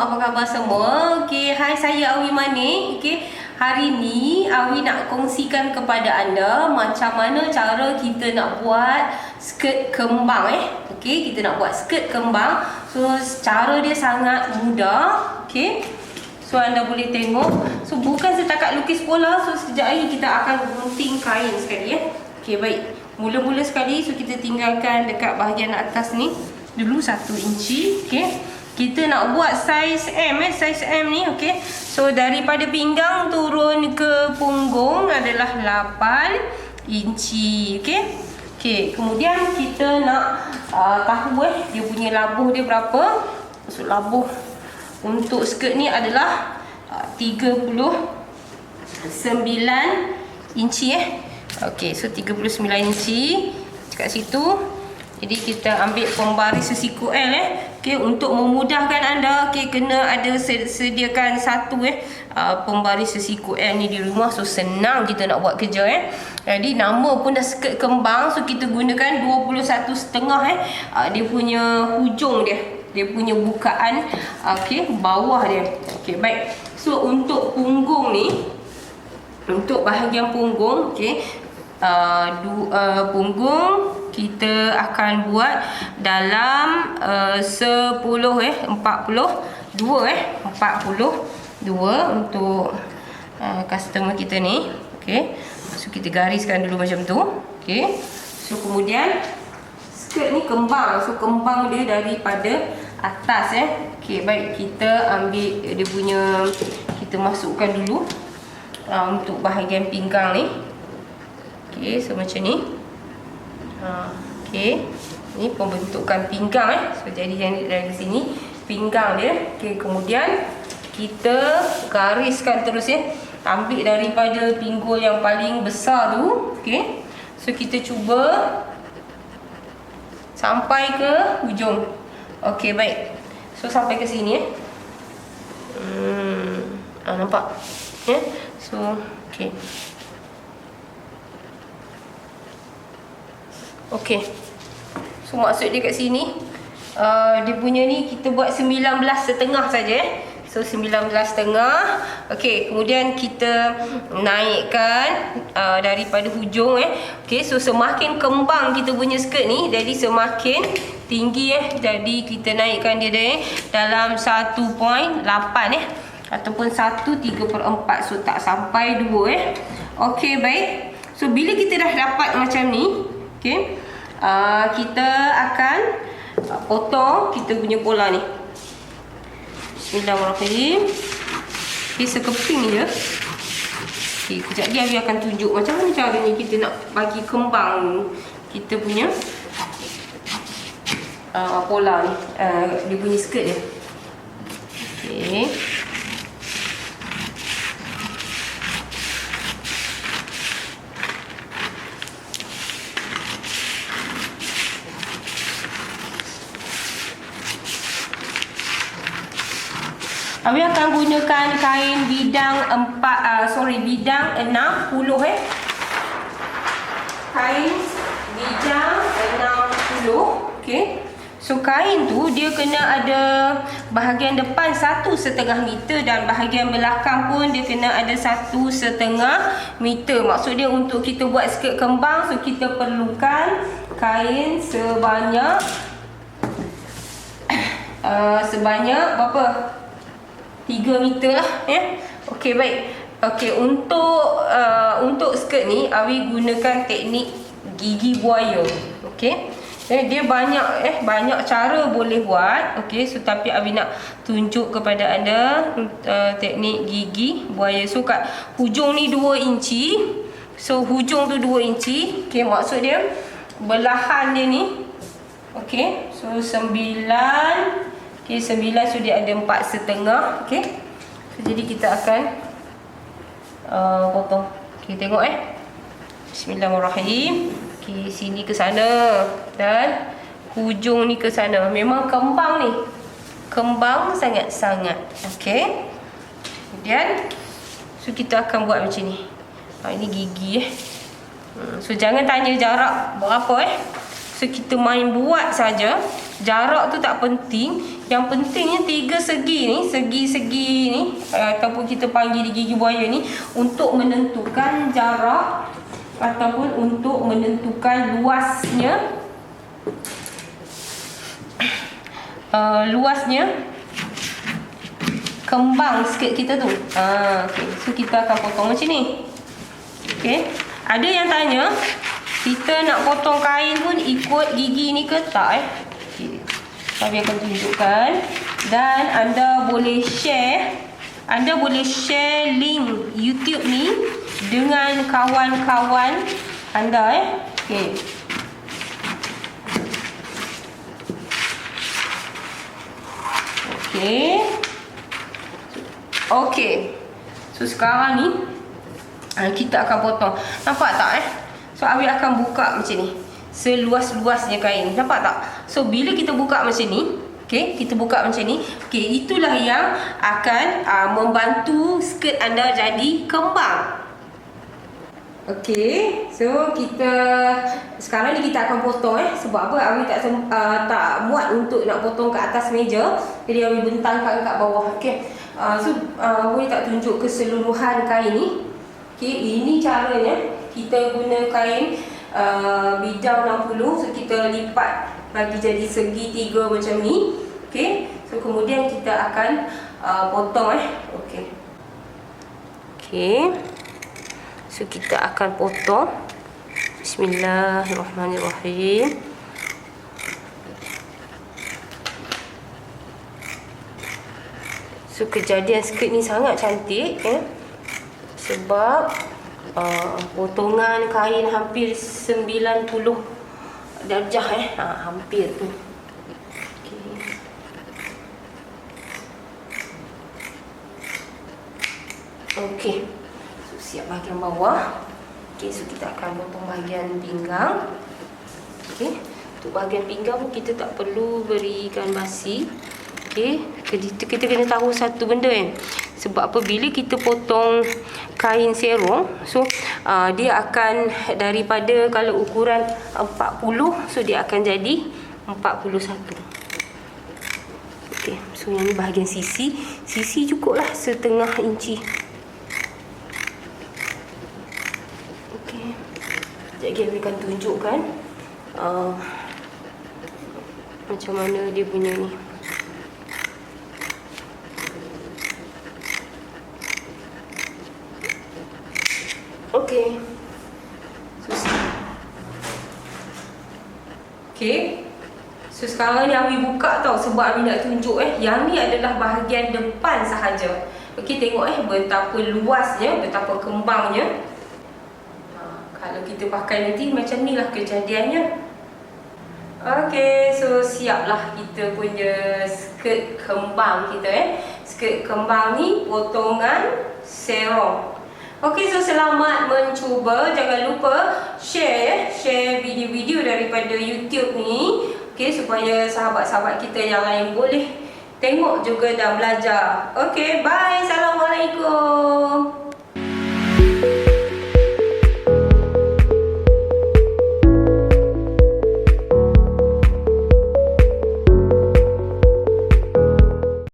apa khabar semua? Okey, hai, saya Awi Manik. Okey, hari ni Awi nak kongsikan kepada anda macam mana cara kita nak buat skirt kembang Okey, kita nak buat skirt kembang. So, cara dia sangat mudah. Okey. So, anda boleh tengok. So, bukan setakat lukis bola. So, sekejap lagi kita akan gunting kain sekali Okey, baik. Mula-mula sekali, so kita tinggalkan dekat bahagian atas ni dulu 1 inci. Okey. Kita nak buat saiz M saiz M ni. Okey. So daripada pinggang turun ke punggung adalah 8 inci. Okey. Okey, kemudian kita nak tahu dia punya labuh dia berapa. So labuh untuk skirt ni adalah 39 inci Okey, so 39 inci kat situ. Jadi kita ambil pembaris sesiku L Okey, untuk memudahkan anda, okey, kena ada sediakan satu pembaris sesiku L ni di rumah. So senang kita nak buat kerja Jadi nama pun dah skirt kembang. So kita gunakan 21.5 dia punya hujung dia punya bukaan okey, bawah dia. Okey, baik. So untuk punggung ni, untuk bahagian punggung, okey, punggung kita akan buat dalam 10 42 untuk customer kita ni. Okey, so kita gariskan dulu macam tu. Okey, so kemudian skirt ni kembang. So kembang dia daripada atas Okey, baik, kita ambil dia punya, kita masukkan dulu untuk bahagian pinggang ni. Okey, so macam ni. Okey, ni pembentukan pinggang So jadi yang dari sini pinggang dia. Okey, kemudian kita gariskan terus ambil daripada pinggul yang paling besar tu. Okey, so kita cuba sampai ke hujung. Okey, baik. So sampai ke sini nampak so okey. Okey. So maksud dia kat sini dia punya ni kita buat 19.5 saja So 19.5. Okey, kemudian kita naikkan daripada hujung Okey, so semakin kembang kita punya skirt ni, jadi semakin tinggi Jadi kita naikkan dia dalam 1.8 ataupun 1/3/4. So tak sampai 2 Okey, baik. So bila kita dah dapat macam ni, okey, kita akan potong kita punya bola ni. Bismillahirrahmanirrahim. Okey, sekeping je. Okey, kejap lagi Awi akan tunjuk macam mana caranya kita nak bagi kembang kita punya bola ni, dia punya skirt dia. Okey. Kami akan gunakan kain bidang bidang 60 Kain bidang 60. Okey. So kain tu dia kena ada bahagian depan 1,5 meter dan bahagian belakang pun dia kena ada 1,5 meter. Maksud dia untuk kita buat skirt kembang, so kita perlukan kain sebanyak berapa? 3 meter lah Okey, baik. Okey, untuk skirt ni Awi gunakan teknik gigi buaya. Okey. Dia banyak cara boleh buat. Okey, so tapi Awi nak tunjuk kepada anda teknik gigi buaya. So kat hujung ni 2 inci. So hujung tu 2 inci. Okey, maksud dia belahan dia ni. Okey, so 9. Okey, 9, so dia ada 4,5. Okey. So jadi kita akan potong. Okey, tengok Bismillahirrahmanirrahim. Okey, sini ke sana dan hujung ni ke sana. Memang kembang ni. Kembang sangat-sangat. Okey. Kemudian so kita akan buat macam ni. Ini gigi So jangan tanya jarak berapa So kita main buat saja. Jarak tu tak penting. Yang pentingnya 3 segi ni, segi-segi ni ataupun kita panggil di gigi buaya ni, untuk menentukan jarak ataupun untuk menentukan luasnya kembang skirt kita tu. Okay. So kita akan potong macam ni. Okay. Ada yang tanya, kita nak potong kain pun ikut gigi ni ke tak Okay. Kami akan tunjukkan. Dan anda boleh share link YouTube ni dengan kawan-kawan anda Okay. Okay. So sekarang ni kita akan potong. Nampak tak So Awi akan buka macam ni, seluas-luasnya kain. Nampak tak? So bila kita buka macam ni, kita buka macam ni, itulah yang akan membantu skirt anda jadi kembang. So kita sekarang ni kita akan potong sebab apa? Awi tak muat untuk nak potong kat atas meja, jadi Awi bentangkan kat bawah. So boleh tak tunjuk keseluruhan kain ni? Ini caranya. Kita guna kain bidang 60. So kita lipat bagi jadi segi 3 macam ni. So kemudian kita akan potong So kita akan potong. Bismillahirrahmanirrahim. So kejadian skirt ni sangat cantik sebab potongan kain hampir 90 darjah hampir tu. So siap bahagian bawah. So kita akan potong bahagian pinggang. Untuk bahagian pinggang kita tak perlu berikan basi. Kita kena tahu satu benda sebab apa, bila kita potong kain serong, so dia akan daripada, kalau ukuran 40, so dia akan jadi 41. So yang ni bahagian sisi cukuplah setengah inci. Sekejap lagi akan tunjukkan macam mana dia punya ni. So sekarang ni Awi buka tau, sebab Awi nak tunjuk yang ni adalah bahagian depan sahaja. Tengok betapa luasnya, betapa kembangnya. Kalau kita pakai nanti macam ni lah kejadiannya. So siaplah kita punya skirt kembang kita Skirt kembang ni potongan serong. So selamat mencuba. Jangan lupa share video-video daripada YouTube ni, supaya sahabat-sahabat kita yang lain boleh tengok juga dan belajar. Bye. Assalamualaikum.